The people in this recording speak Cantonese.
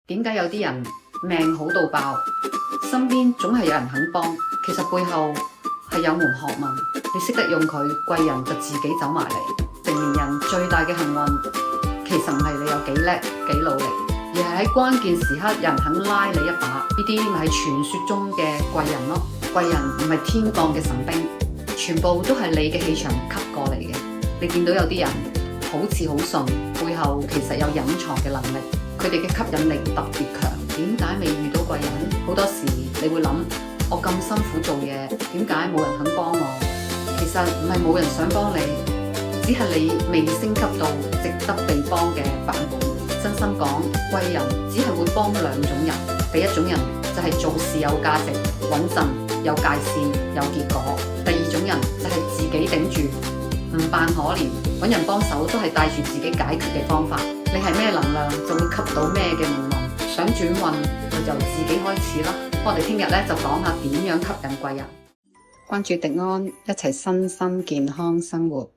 點解有啲人命好到爆，身邊總係有人肯幫？其實背後係有門學問，你識得用佢，貴人就自己走埋嚟。成年人最大嘅幸運，其實唔係你有幾叻幾努力，而係喺關鍵時刻有人肯拉你一把。呢啲咪係傳說中嘅貴人咯。貴人唔係天降嘅神兵，全部都係你嘅氣場吸過嚟嘅。你見到有啲人好似好順，背後其實有隱藏嘅能力，佢哋嘅吸引力特別強。點解未遇到貴人？好多時你會諗，我咁辛苦做嘢，點解冇人肯幫我？其實唔係冇人想幫你，只係你未升級到值得被幫嘅版本。真心講，貴人只係會幫兩種人。第一種人就係做事有價值、穩陣、有界線、有結果；第二種人就係自己頂住，唔扮可憐，揾人幫手都係帶住自己解決嘅方法。你係咩能量，就會吸到咩嘅命運。想轉運就由自己開始啦。我哋聽日就講下點樣吸引貴人。關注迪安，一齊身心健康生活。